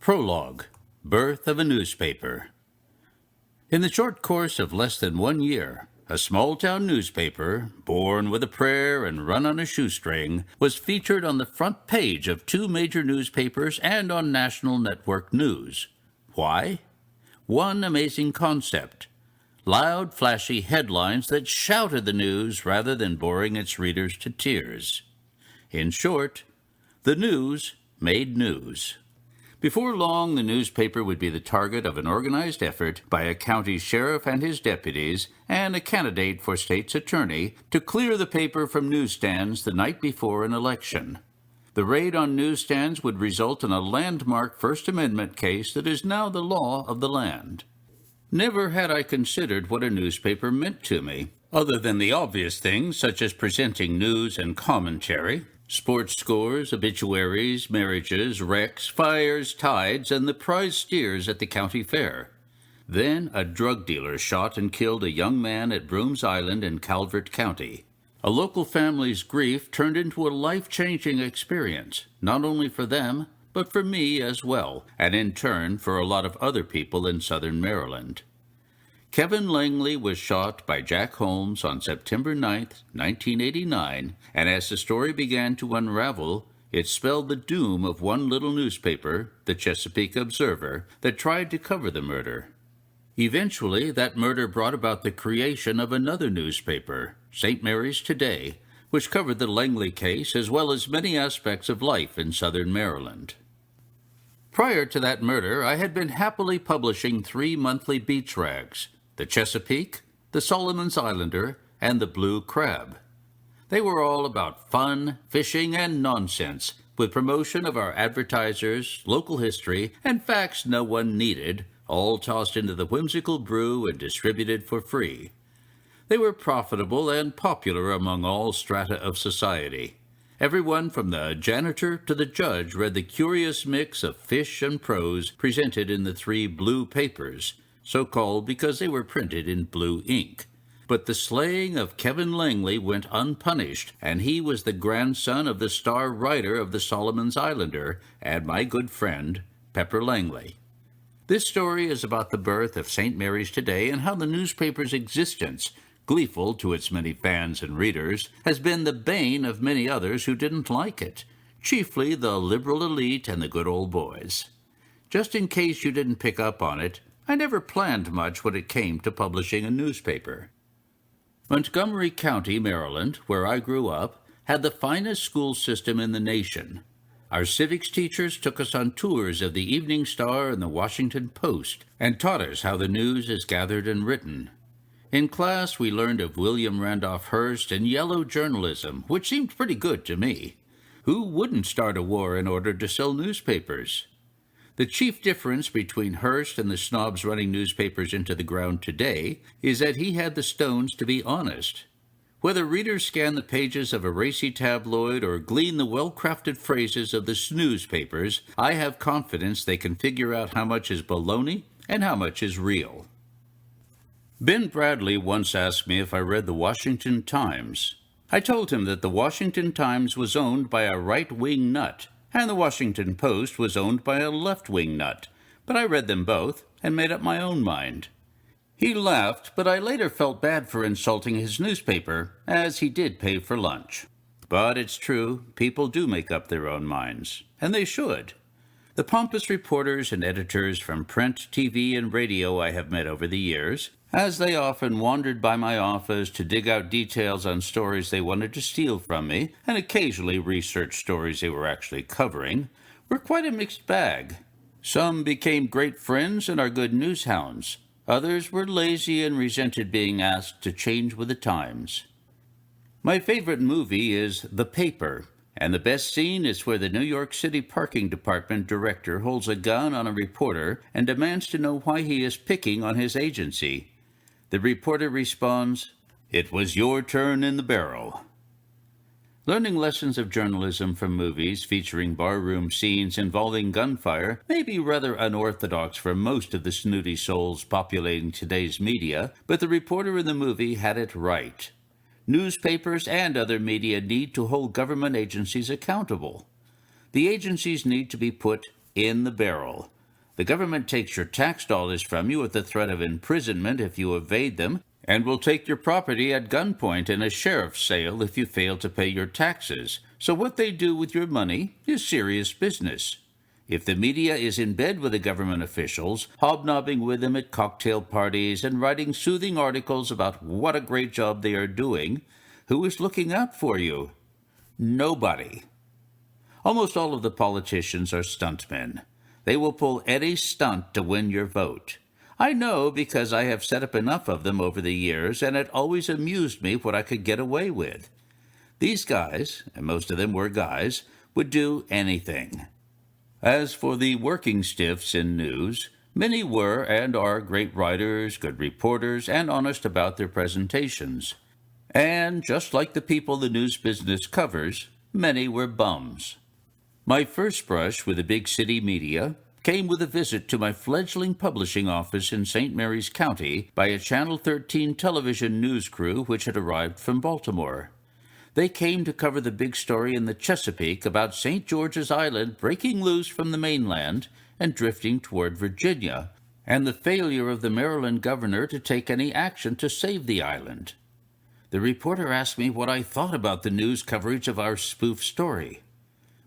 Prologue. Birth of a Newspaper. In the short course of less than 1 year, a small-town newspaper, born with a prayer and run on a shoestring, was featured on the front page of 2 major newspapers and on national network news. Why? One amazing concept: loud, flashy headlines that shouted the news rather than boring its readers to tears. In short, the news made news. Before long, the newspaper would be the target of an organized effort by a county sheriff and his deputies and a candidate for state's attorney to clear the paper from newsstands the night before an election. The raid on newsstands would result in a landmark First Amendment case that is now the law of the land. Never had I considered what a newspaper meant to me, other than the obvious things such as presenting news and commentary, sports scores, obituaries, marriages, wrecks, fires, tides, and the prize steers at the county fair. Then a drug dealer shot and killed a young man at Brooms Island in Calvert County. A local family's grief turned into a life-changing experience, not only for them, but for me as well, and in turn for a lot of other people in southern Maryland. Kevin Langley was shot by Jack Holmes on September 9, 1989, and as the story began to unravel, it spelled the doom of one little newspaper, the Chesapeake Observer, that tried to cover the murder. Eventually, that murder brought about the creation of another newspaper, St. Mary's Today, which covered the Langley case as well as many aspects of life in southern Maryland. Prior to that murder, I had been happily publishing 3 monthly beach rags: the Chesapeake, the Solomon's Islander, and the Blue Crab. They were all about fun, fishing, and nonsense, with promotion of our advertisers, local history, and facts no one needed, all tossed into the whimsical brew and distributed for free. They were profitable and popular among all strata of society. Everyone from the janitor to the judge read the curious mix of fish and prose presented in the 3 blue papers, so called because they were printed in blue ink. But the slaying of Kevin Langley went unpunished, and he was the grandson of the star writer of the Solomon's Islander and my good friend, Pepper Langley. This story is about the birth of St. Mary's Today and how the newspaper's existence, gleeful to its many fans and readers, has been the bane of many others who didn't like it, chiefly the liberal elite and the good old boys. Just in case you didn't pick up on it, I never planned much when it came to publishing a newspaper. Montgomery County, Maryland, where I grew up, had the finest school system in the nation. Our civics teachers took us on tours of the Evening Star and the Washington Post and taught us how the news is gathered and written. In class, we learned of William Randolph Hearst and yellow journalism, which seemed pretty good to me. Who wouldn't start a war in order to sell newspapers? The chief difference between Hearst and the snobs running newspapers into the ground today is that he had the stones to be honest. Whether readers scan the pages of a racy tabloid or glean the well-crafted phrases of the snoozepapers, I have confidence they can figure out how much is baloney and how much is real. Ben Bradley once asked me if I read the Washington Times. I told him that the Washington Times was owned by a right-wing nut, and the Washington Post was owned by a left-wing nut, but I read them both and made up my own mind. He laughed, but I later felt bad for insulting his newspaper, as he did pay for lunch. But it's true, people do make up their own minds, and they should. The pompous reporters and editors from print, TV, and radio I have met over the years, as they often wandered by my office to dig out details on stories they wanted to steal from me, and occasionally research stories they were actually covering, were quite a mixed bag. Some became great friends and are good news hounds. Others were lazy and resented being asked to change with the times. My favorite movie is The Paper, and the best scene is where the New York City Parking Department director holds a gun on a reporter and demands to know why he is picking on his agency. The reporter responds, "It was your turn in the barrel." Learning lessons of journalism from movies featuring barroom scenes involving gunfire may be rather unorthodox for most of the snooty souls populating today's media, but the reporter in the movie had it right. Newspapers and other media need to hold government agencies accountable. The agencies need to be put in the barrel. The government takes your tax dollars from you at the threat of imprisonment if you evade them, and will take your property at gunpoint in a sheriff's sale if you fail to pay your taxes. So what they do with your money is serious business. If the media is in bed with the government officials, hobnobbing with them at cocktail parties and writing soothing articles about what a great job they are doing, who is looking out for you? Nobody. Almost all of the politicians are stuntmen. They will pull any stunt to win your vote. I know because I have set up enough of them over the years, and it always amused me what I could get away with. These guys, and most of them were guys, would do anything. As for the working stiffs in news, many were and are great writers, good reporters, and honest about their presentations. And just like the people the news business covers, many were bums. My first brush with the big city media came with a visit to my fledgling publishing office in St. Mary's County by a Channel 13 television news crew which had arrived from Baltimore. They came to cover the big story in the Chesapeake about St. George's Island breaking loose from the mainland and drifting toward Virginia, and the failure of the Maryland governor to take any action to save the island. The reporter asked me what I thought about the news coverage of our spoof story.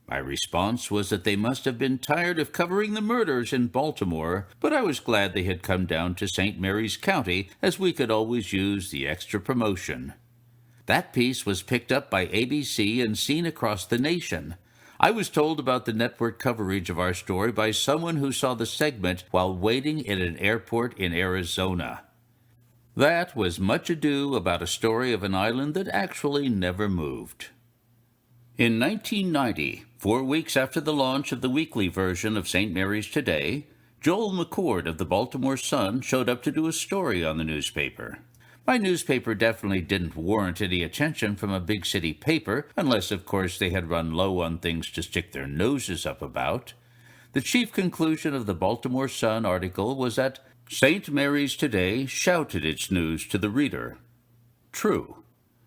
My response was that they must have been tired of covering the murders in Baltimore, but I was glad they had come down to St. Mary's County, as we could always use the extra promotion. That piece was picked up by ABC and seen across the nation. I was told about the network coverage of our story by someone who saw the segment while waiting at an airport in Arizona. That was much ado about a story of an island that actually never moved. In 1990, 4 weeks after the launch of the weekly version of St. Mary's Today, Joel McCord of the Baltimore Sun showed up to do a story on the newspaper. My newspaper definitely didn't warrant any attention from a big city paper, unless, of course, they had run low on things to stick their noses up about. The chief conclusion of the Baltimore Sun article was that St. Mary's Today shouted its news to the reader. True.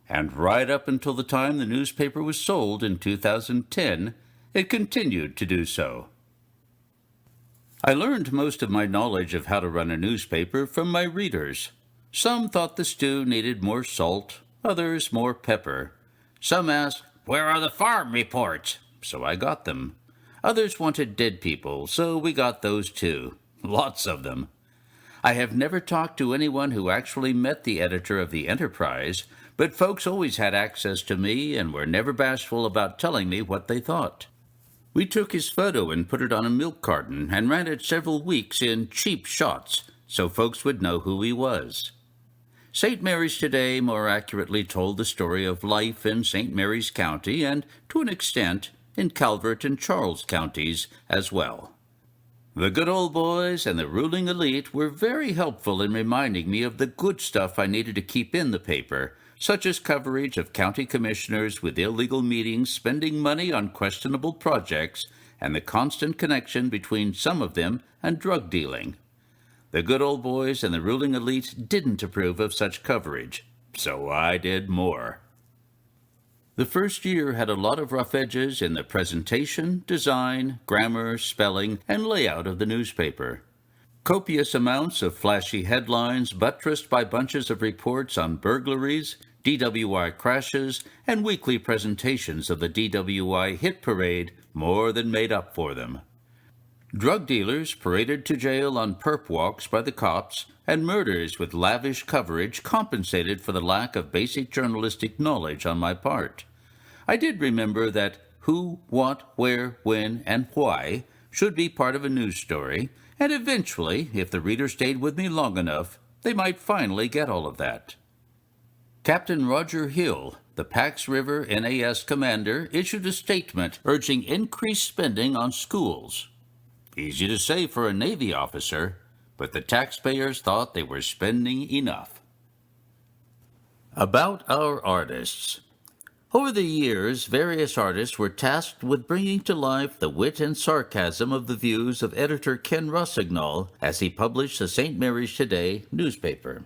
And right up until the time the newspaper was sold in 2010, it continued to do so. I learned most of my knowledge of how to run a newspaper from my readers. Some thought the stew needed more salt, others more pepper. Some asked, "Where are the farm reports?" So I got them. Others wanted dead people, so we got those too. Lots of them. I have never talked to anyone who actually met the editor of the Enterprise, but folks always had access to me and were never bashful about telling me what they thought. We took his photo and put it on a milk carton and ran it several weeks in cheap shots so folks would know who he was. St. Mary's Today more accurately told the story of life in St. Mary's County and, to an extent, in Calvert and Charles counties as well. The good old boys and the ruling elite were very helpful in reminding me of the good stuff I needed to keep in the paper, such as coverage of county commissioners with illegal meetings spending money on questionable projects and the constant connection between some of them and drug dealing. The good old boys and the ruling elite didn't approve of such coverage, so I did more. The first year had a lot of rough edges in the presentation, design, grammar, spelling, and layout of the newspaper. Copious amounts of flashy headlines buttressed by bunches of reports on burglaries, DWI crashes, and weekly presentations of the DWI hit parade more than made up for them. Drug dealers paraded to jail on perp walks by the cops, and murders with lavish coverage compensated for the lack of basic journalistic knowledge on my part. I did remember that who, what, where, when, and why should be part of a news story, and eventually, if the reader stayed with me long enough, they might finally get all of that. Captain Roger Hill, the Pax River NAS commander, issued a statement urging increased spending on schools. Easy to say for a Navy officer, but the taxpayers thought they were spending enough. About our artists. Over the years, various artists were tasked with bringing to life the wit and sarcasm of the views of editor Ken Rossignol as he published the St. Mary's Today newspaper.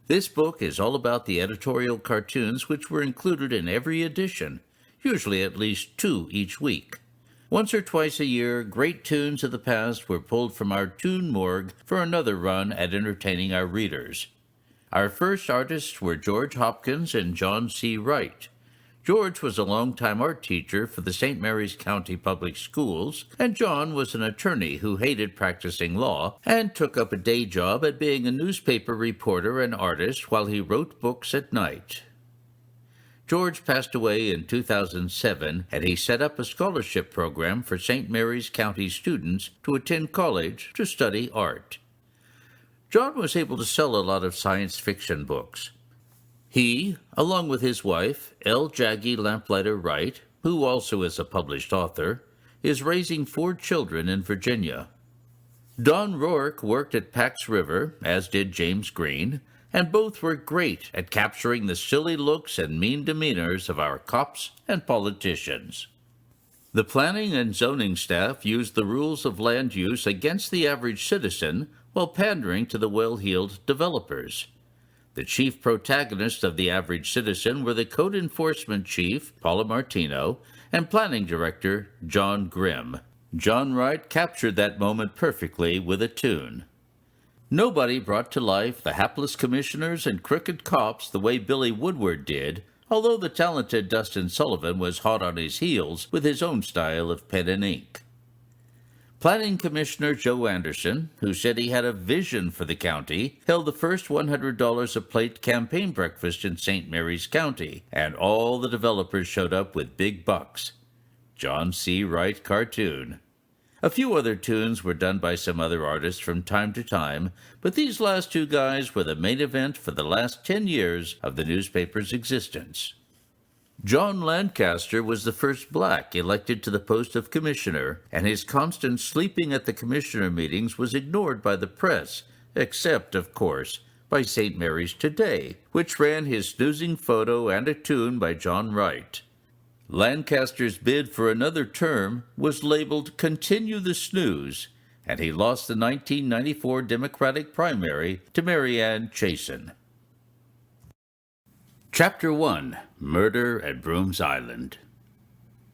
This book is all about the editorial cartoons which were included in every edition, usually at least 2 each week. Once or twice a year, great tunes of the past were pulled from our tune morgue for another run at entertaining our readers. Our first artists were George Hopkins and John C. Wright. George was a longtime art teacher for the St. Mary's County Public Schools, and John was an attorney who hated practicing law and took up a day job at being a newspaper reporter and artist while he wrote books at night. George passed away in 2007, and he set up a scholarship program for St. Mary's County students to attend college to study art. John was able to sell a lot of science fiction books. He, along with his wife, L. Jaggy Lamplighter Wright, who also is a published author, is raising 4 children in Virginia. Don Rourke worked at Pax River, as did James Green, and both were great at capturing the silly looks and mean demeanors of our cops and politicians. The planning and zoning staff used the rules of land use against the average citizen while pandering to the well-heeled developers. The chief protagonists of the average citizen were the Code Enforcement Chief, Paula Martino, and Planning Director, John Grimm. John Wright captured that moment perfectly with a tune. Nobody brought to life the hapless commissioners and crooked cops the way Billy Woodward did, although the talented Dustin Sullivan was hot on his heels with his own style of pen and ink. Planning Commissioner Joe Anderson, who said he had a vision for the county, held the first $100 a plate campaign breakfast in St. Mary's County, and all the developers showed up with big bucks. John C. Wright cartoon. A few other tunes were done by some other artists from time to time, but these last 2 guys were the main event for the last 10 years of the newspaper's existence. John Lancaster was the first black elected to the post of commissioner, and his constant sleeping at the commissioner meetings was ignored by the press, except, of course, by St. Mary's Today, which ran his snoozing photo and a tune by John Wright. Lancaster's bid for another term was labeled Continue the Snooze, and he lost the 1994 Democratic primary to Mary Ann Chasen. Chapter 1. Murder at Brooms Island.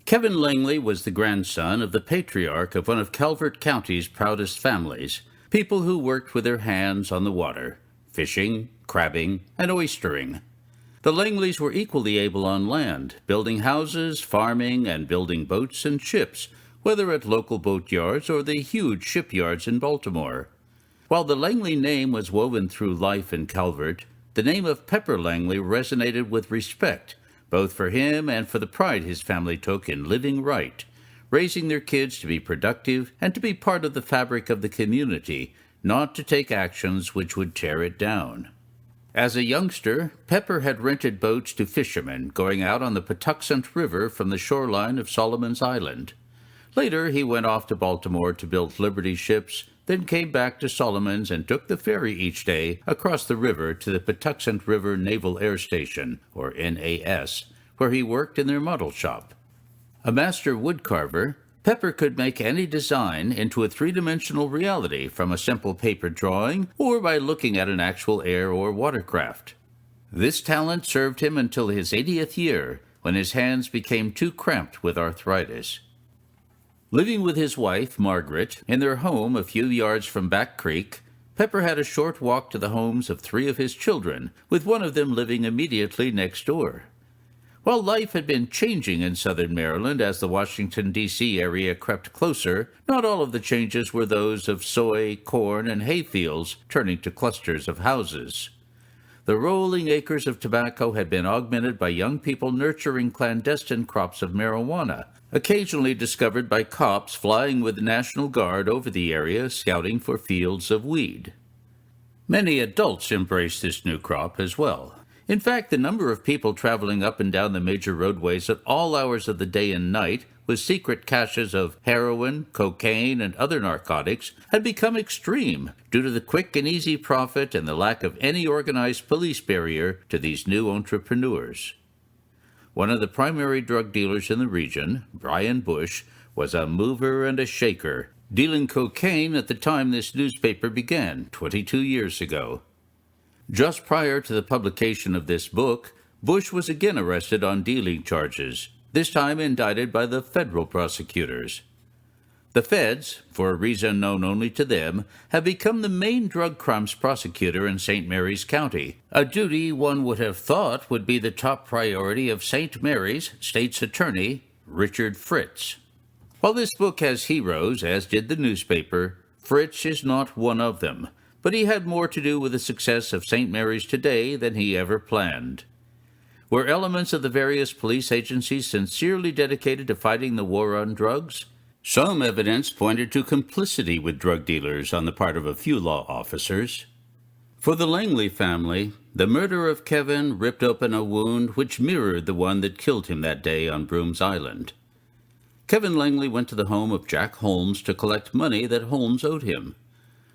Kevin Langley was the grandson of the patriarch of one of Calvert County's proudest families, people who worked with their hands on the water, fishing, crabbing, and oystering. The Langleys were equally able on land, building houses, farming, and building boats and ships, whether at local boatyards or the huge shipyards in Baltimore. While the Langley name was woven through life in Calvert, the name of Pepper Langley resonated with respect, both for him and for the pride his family took in living right, raising their kids to be productive and to be part of the fabric of the community, not to take actions which would tear it down. As a youngster, Pepper had rented boats to fishermen going out on the Patuxent River from the shoreline of Solomon's Island. Later, he went off to Baltimore to build Liberty ships, then came back to Solomon's and took the ferry each day across the river to the Patuxent River Naval Air Station, or NAS, where he worked in their model shop. A master woodcarver, Pepper could make any design into a 3-dimensional reality from a simple paper drawing or by looking at an actual air or watercraft. This talent served him until his 80th year, when his hands became too cramped with arthritis. Living with his wife, Margaret, in their home a few yards from Back Creek, Pepper had a short walk to the homes of 3 of his children, with one of them living immediately next door. While life had been changing in southern Maryland as the Washington, D.C. area crept closer, not all of the changes were those of soy, corn, and hay fields turning to clusters of houses. The rolling acres of tobacco had been augmented by young people nurturing clandestine crops of marijuana, occasionally discovered by cops flying with the National Guard over the area scouting for fields of weed. Many adults embraced this new crop as well. In fact, the number of people traveling up and down the major roadways at all hours of the day and night with secret caches of heroin, cocaine, and other narcotics had become extreme due to the quick and easy profit and the lack of any organized police barrier to these new entrepreneurs. One of the primary drug dealers in the region, Brian Bush, was a mover and a shaker, dealing cocaine at the time this newspaper began, 22 years ago. Just prior to the publication of this book, Bush was again arrested on dealing charges, this time indicted by the federal prosecutors. The feds, for a reason known only to them, have become the main drug crimes prosecutor in St. Mary's County, a duty one would have thought would be the top priority of St. Mary's State's Attorney, Richard Fritz. While this book has heroes, as did the newspaper, Fritz is not one of them, but he had more to do with the success of St. Mary's today than he ever planned. Were elements of the various police agencies sincerely dedicated to fighting the war on drugs? Some evidence pointed to complicity with drug dealers on the part of a few law officers. For the Langley family, the murder of Kevin ripped open a wound which mirrored the one that killed him that day on Brooms Island. Kevin Langley went to the home of Jack Holmes to collect money that Holmes owed him.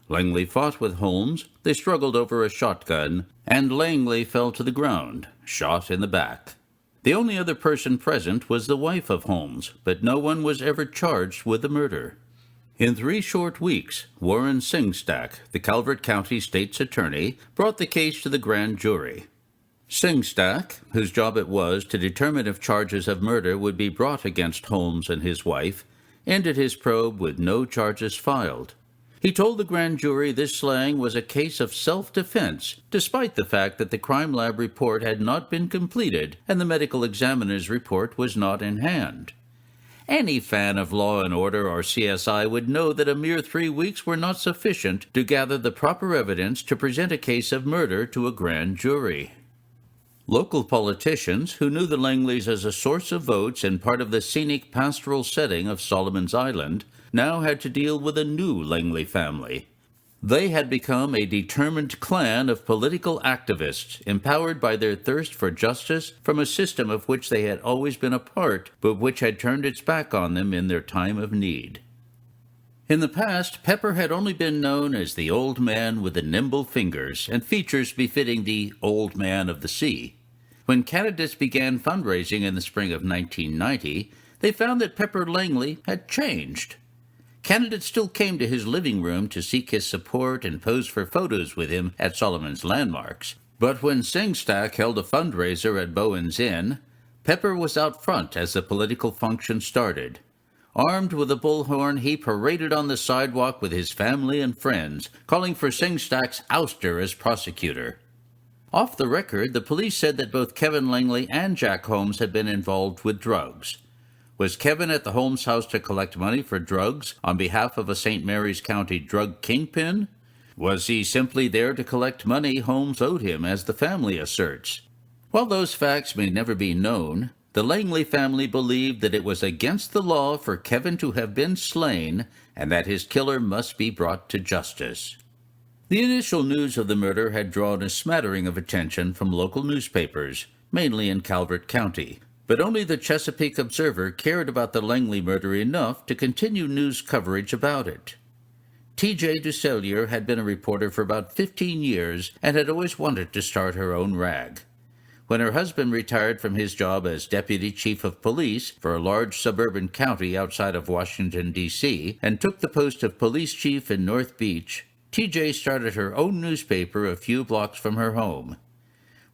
Langley fought with Holmes, they struggled over a shotgun, and Langley fell to the ground, shot in the back. The only other person present was the wife of Holmes, but no one was ever charged with the murder. In 3 short weeks, Warren Singstack, the Calvert County State's Attorney, brought the case to the grand jury. Singstack, whose job it was to determine if charges of murder would be brought against Holmes and his wife, ended his probe with no charges filed. He told the grand jury this slaying was a case of self-defense, despite the fact that the crime lab report had not been completed and the medical examiner's report was not in hand. Any fan of Law and Order or CSI would know that a mere 3 weeks were not sufficient to gather the proper evidence to present a case of murder to a grand jury. Local politicians, who knew the Langleys as a source of votes and part of the scenic pastoral setting of Solomon's Island, now had to deal with a new Langley family. They had become a determined clan of political activists, empowered by their thirst for justice from a system of which they had always been a part, but which had turned its back on them in their time of need. In the past, Pepper had only been known as the old man with the nimble fingers and features befitting the old man of the sea. When candidates began fundraising in the spring of 1990, they found that Pepper Langley had changed. Candidates still came to his living room to seek his support and pose for photos with him at Solomon's Landmarks. But when Singstack held a fundraiser at Bowen's Inn, Pepper was out front as the political function started. Armed with a bullhorn, he paraded on the sidewalk with his family and friends, calling for Singstack's ouster as prosecutor. Off the record, the police said that both Kevin Langley and Jack Holmes had been involved with drugs. Was Kevin at the Holmes house to collect money for drugs on behalf of a St. Mary's County drug kingpin? Was he simply there to collect money Holmes owed him, as the family asserts? While those facts may never be known, the Langley family believed that it was against the law for Kevin to have been slain and that his killer must be brought to justice. The initial news of the murder had drawn a smattering of attention from local newspapers, mainly in Calvert County. But only the Chesapeake Observer cared about the Langley murder enough to continue news coverage about it. T.J. Ducellier had been a reporter for about 15 years and had always wanted to start her own rag. When her husband retired from his job as deputy chief of police for a large suburban county outside of Washington, D.C., and took the post of police chief in North Beach, T.J. started her own newspaper a few blocks from her home.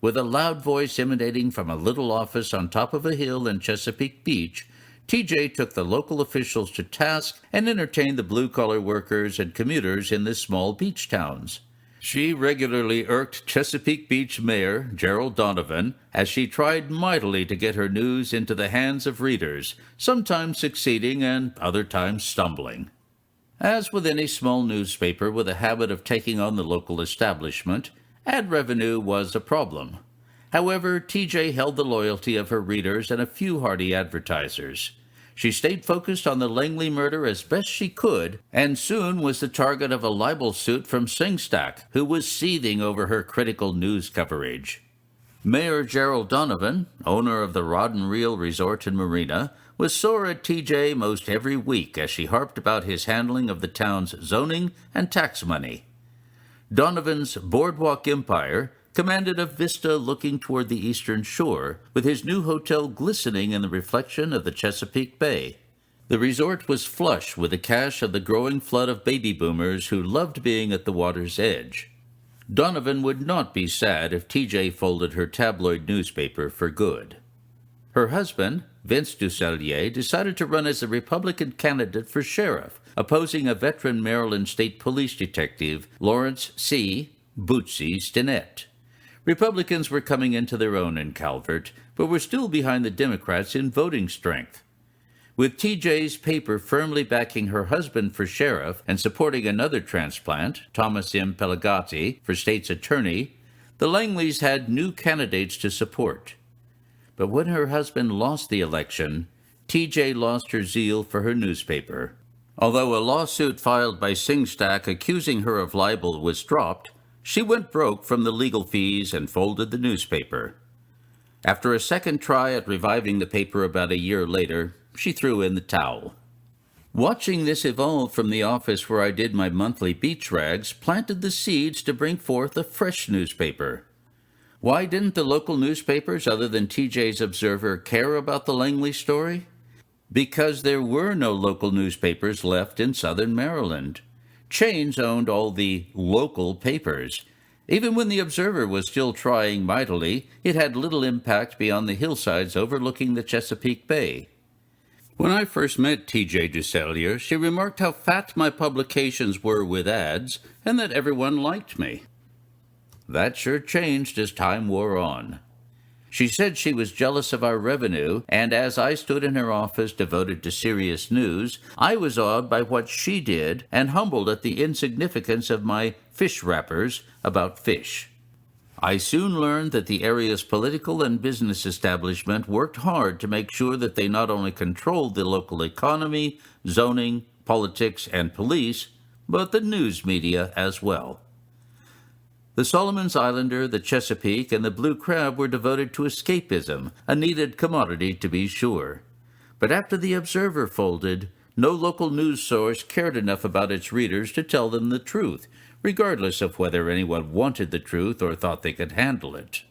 With a loud voice emanating from a little office on top of a hill in Chesapeake Beach, T.J. took the local officials to task and entertained the blue-collar workers and commuters in the small beach towns. She regularly irked Chesapeake Beach Mayor Gerald Donovan as she tried mightily to get her news into the hands of readers, sometimes succeeding and other times stumbling. As with any small newspaper with a habit of taking on the local establishment, ad revenue was a problem. However, TJ held the loyalty of her readers and a few hardy advertisers. She stayed focused on the Langley murder as best she could, and soon was the target of a libel suit from Singstack, who was seething over her critical news coverage. Mayor Gerald Donovan, owner of the Rod and Reel Resort and Marina, was sore at TJ most every week as she harped about his handling of the town's zoning and tax money. Donovan's boardwalk empire commanded a vista looking toward the eastern shore, with his new hotel glistening in the reflection of the Chesapeake Bay. The resort was flush with the cash of the growing flood of baby boomers who loved being at the water's edge. Donovan would not be sad if TJ folded her tabloid newspaper for good. Her husband, Vince Ducellier, decided to run as a Republican candidate for sheriff, opposing a veteran Maryland State Police detective, Lawrence C. Bootsy Stinnett. Republicans were coming into their own in Calvert, but were still behind the Democrats in voting strength. With TJ's paper firmly backing her husband for sheriff and supporting another transplant, Thomas M. Pelagatti, for state's attorney, the Langleys had new candidates to support. But when her husband lost the election, TJ lost her zeal for her newspaper. Although a lawsuit filed by SingStack accusing her of libel was dropped, she went broke from the legal fees and folded the newspaper. After a second try at reviving the paper about a year later, she threw in the towel. Watching this evolve from the office where I did my monthly beach rags planted the seeds to bring forth a fresh newspaper. Why didn't the local newspapers, other than TJ's Observer, care about the Langley story? Because there were no local newspapers left in southern Maryland. Chains owned all the local papers. Even when the Observer was still trying mightily, it had little impact beyond the hillsides overlooking the Chesapeake Bay. When I first met T.J. Ducellier, she remarked how fat my publications were with ads and that everyone liked me. That sure changed as time wore on. She said she was jealous of our revenue, and as I stood in her office devoted to serious news, I was awed by what she did and humbled at the insignificance of my fish wrappers about fish. I soon learned that the area's political and business establishment worked hard to make sure that they not only controlled the local economy, zoning, politics, and police, but the news media as well. The Solomons Islander, the Chesapeake, and the Blue Crab were devoted to escapism, a needed commodity to be sure. But after the Observer folded, no local news source cared enough about its readers to tell them the truth, regardless of whether anyone wanted the truth or thought they could handle it.